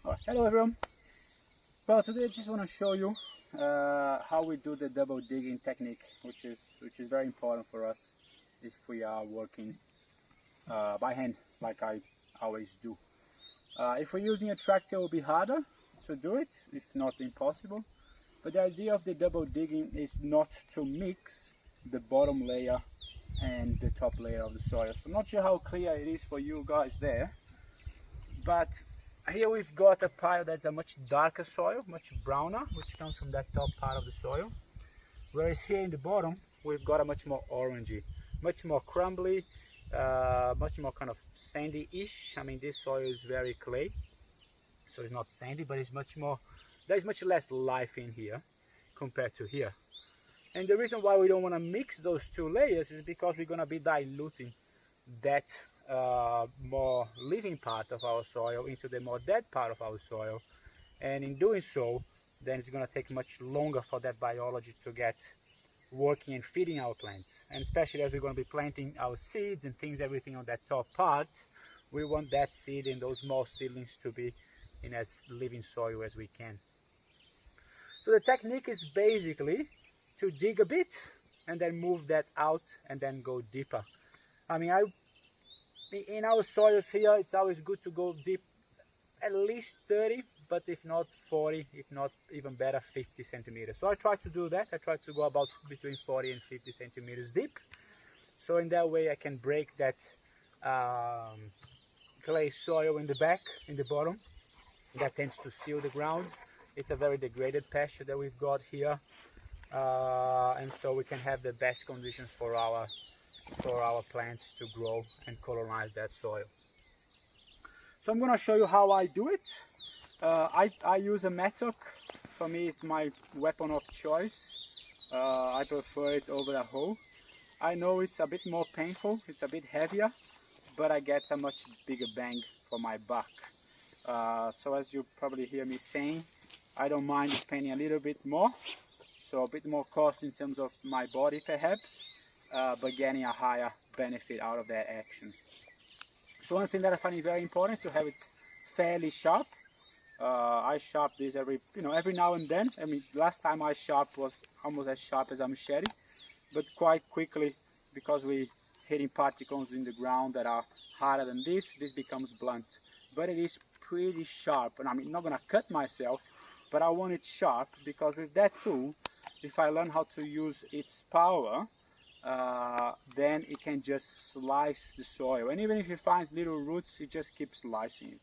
Hello everyone. Well, today I just want to show you how we do the double digging technique, which is very important for us if we are working by hand, like I always do. If we're using a tractor, it will be harder to do it, if not impossible. But the idea of the double digging is not to mix the bottom layer and the top layer of the soil. So I'm not sure how clear it is for you guys there, but here we've got a pile that's a much darker soil, much browner, which comes from that top part of the soil. Whereas here in the bottom, we've got a much more orangey, much more crumbly, much more kind of sandy-ish. I mean, this soil is very clay, so it's not sandy, but it's much more, there's much less life in here compared to here. And the reason why we don't want to mix those two layers is because we're going to be diluting that more living part of our soil into the more dead part of our soil, and in doing so, then it's going to take much longer for that biology to get working and feeding our plants. And especially as we're going to be planting our seeds and things, everything on that top part, we want that seed and those small seedlings to be in as living soil as we can. So the technique is basically to dig a bit and then move that out and then go deeper. I mean, in our soils here, it's always good to go deep at least 30, but if not 40, if not even better 50 centimeters. So I try to do that. I try to go about between 40 and 50 centimeters deep. So in that way I can break that clay soil in the back, in the bottom. That tends to seal the ground. It's a very degraded pasture that we've got here. And so we can have the best conditions for our plants to grow and colonize that soil. So I'm going to show you how I do it. I use a mattock. For me, it's my weapon of choice. I prefer it over a hoe. I know it's a bit more painful, it's a bit heavier, but I get a much bigger bang for my buck. So as you probably hear me saying, I don't mind spending a little bit more, so a bit more cost in terms of my body perhaps, but getting a higher benefit out of that action. So one thing that I find very important to have it fairly sharp. I sharp this every now and then. I mean, last time I sharp was almost as sharp as a machete, but quite quickly, because we're hitting particles in the ground that are harder than this becomes blunt. But it is pretty sharp, and I'm not gonna cut myself, but I want it sharp because with that tool, if I learn how to use its power, then it can just slice the soil, and even if it finds little roots, it just keeps slicing it.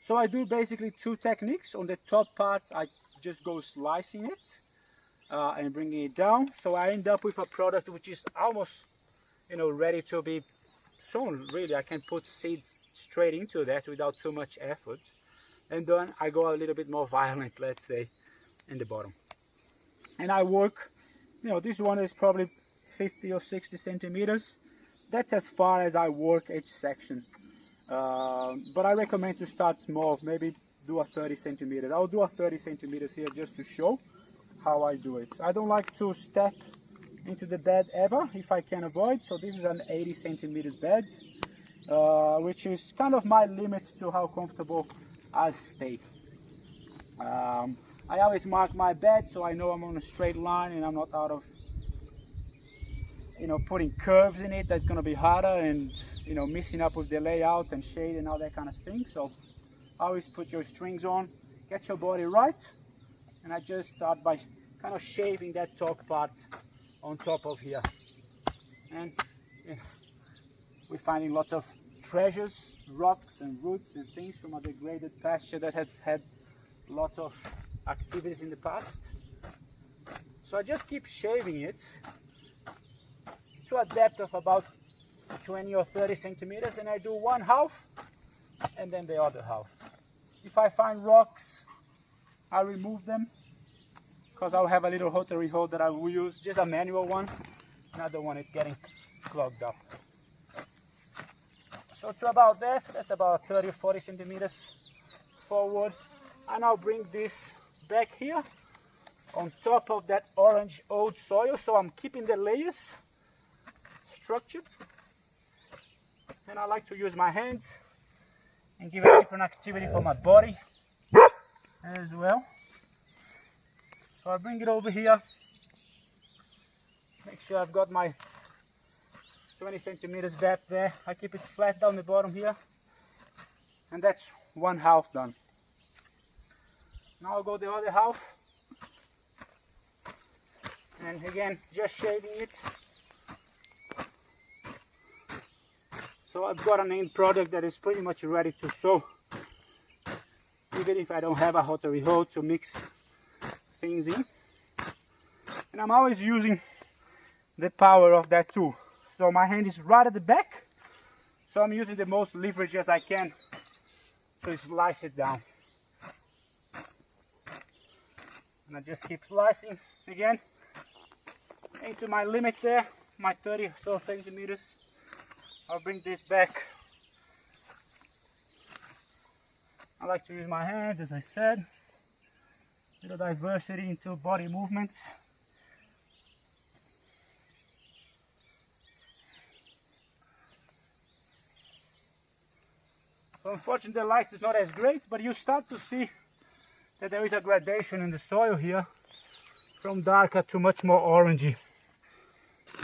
So I do basically two techniques. On the top part, I just go slicing it and bringing it down, so I end up with a product which is almost ready to be sown. Really, I can put seeds straight into that without too much effort, and then I go a little bit more violent, let's say, in the bottom. And I work, this one is probably 50 or 60 centimeters. That's as far as I work each section. But I recommend to start small, maybe do a 30 centimeters. I'll do a 30 centimeters here just to show how I do it. I don't like to step into the bed ever if I can avoid. So this is an 80 centimeters bed, which is kind of my limit to how comfortable I stay. I always mark my bed so I know I'm on a straight line and I'm not out of putting curves in it. That's going to be harder, and messing up with the layout and shade and all that kind of thing. So always put your strings on, get your body right, and I just start by kind of shaving that top part on top of here. And we're finding lots of treasures, rocks and roots and things from a degraded pasture that has had lots of activities in the past. So I just keep shaving it to a depth of about 20 or 30 centimeters, and I do one half and then the other half. If I find rocks, I remove them, because I'll have a little rotary hoe that I will use, just a manual one, and I don't want it getting clogged up. So to about this, that's about 30 or 40 centimeters forward. I now bring this back here on top of that orange old soil, so I'm keeping the layers structured. And I like to use my hands and give a different activity for my body as well. So I bring it over here, make sure I've got my 20 centimeters depth there. I keep it flat down the bottom here, and that's one half done. Now I'll go the other half, and again just shading it. So I've got an end product that is pretty much ready to sow, even if I don't have a rotary hoe to mix things in. And I'm always using the power of that tool. So my hand is right at the back, so I'm using the most leverage as I can to slice it down. And I just keep slicing again into my limit there, my 30 or so centimeters. I'll bring this back. I like to use my hands, as I said. A little diversity into body movements. So unfortunately the light is not as great, but you start to see that there is a gradation in the soil here from darker to much more orangey.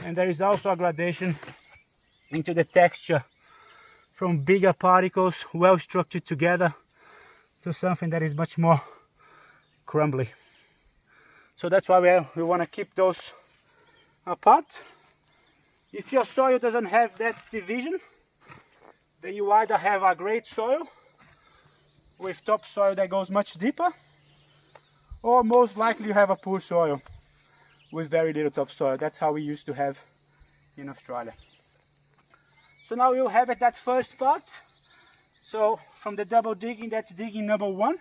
And there is also a gradation into the texture from bigger particles well structured together to something that is much more crumbly. So that's why we want to keep those apart. If your soil doesn't have that division, then you either have a great soil with topsoil that goes much deeper, or most likely you have a poor soil with very little topsoil. That's how we used to have in Australia. So now we'll have it that first part. So from the double digging, that's digging number 1.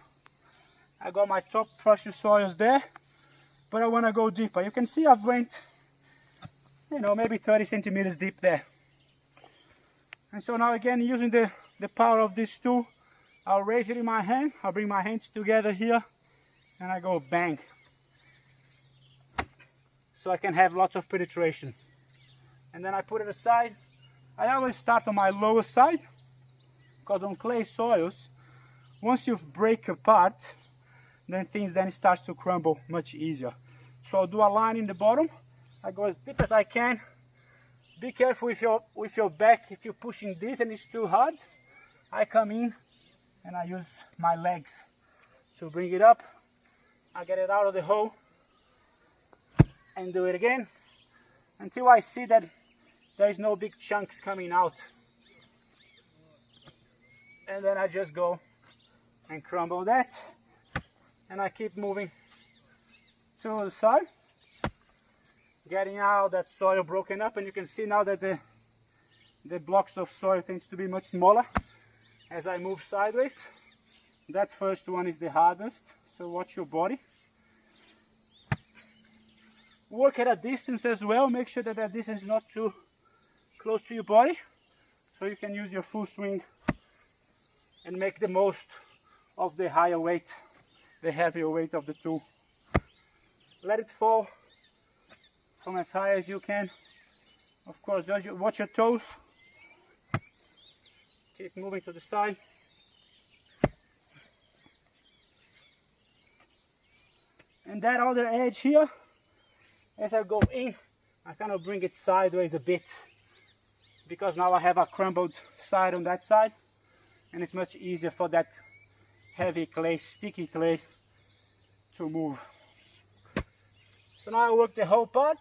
I got my top pressure soils there, but I want to go deeper. You can see I've went, maybe 30 centimeters deep there. And so now again, using the power of this tool, I'll raise it in my hand, I'll bring my hands together here, and I go bang. So I can have lots of penetration. And then I put it aside. I always start on my lower side, because on clay soils, once you break apart, then things starts to crumble much easier. So I'll do a line in the bottom. I go as deep as I can. Be careful with your back. If you're pushing this and it's too hard, I come in and I use my legs to bring it up. I get it out of the hole and do it again until I see that there is no big chunks coming out. And then I just go and crumble that, and I keep moving to the side, getting out that soil broken up. And you can see now that the blocks of soil tends to be much smaller as I move sideways. That first one is the hardest, so watch your body. Work at a distance as well. Make sure that that distance is not too close to your body, so you can use your full swing and make the most of the higher weight, the heavier weight of the tool. Let it fall from as high as you can. Of course, watch your toes. Keep moving to the side. And that other edge here, as I go in, I kind of bring it sideways a bit, because now I have a crumbled side on that side, and it's much easier for that heavy clay, sticky clay, to move. So now I work the whole part,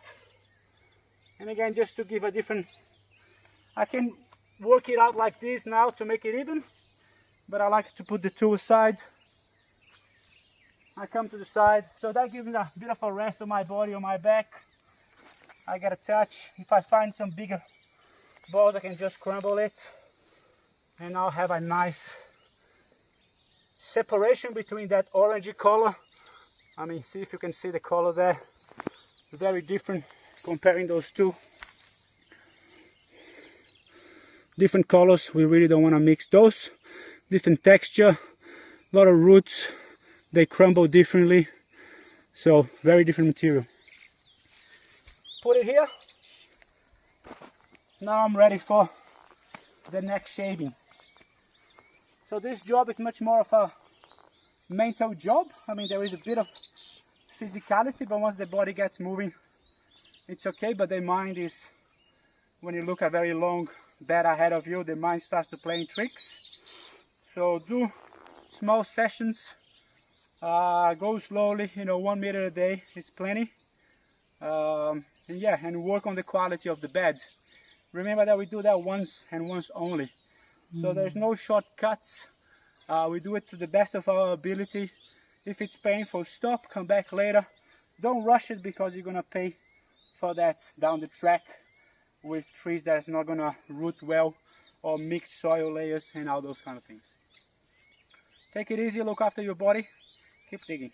and again, just to give a different, I can work it out like this now to make it even, but I like to put the tool aside. I come to the side, so that gives me a bit of a rest on my body, on my back. I get a touch. If I find some bigger balls, I can just crumble it, and I'll have a nice separation between that orangey color. I mean, see if you can see the color there. Very different comparing those two. Different colors, we really don't want to mix those. Different texture, a lot of roots, they crumble differently, so very different material. Put it here. Now I'm ready for the next shaping. So this job is much more of a mental job. I mean, there is a bit of physicality, but once the body gets moving, it's okay. But the mind is, when you look a very long bed ahead of you, the mind starts to play tricks. So do small sessions, go slowly, you know, 1 meter a day is plenty. And yeah, and work on the quality of the bed. Remember that we do that once and once only. So there's no shortcuts. We do it to the best of our ability. If it's painful, stop, come back later. Don't rush it, because you're gonna pay for that down the track with trees that's not gonna root well, or mixed soil layers and all those kind of things. Take it easy, look after your body, keep digging.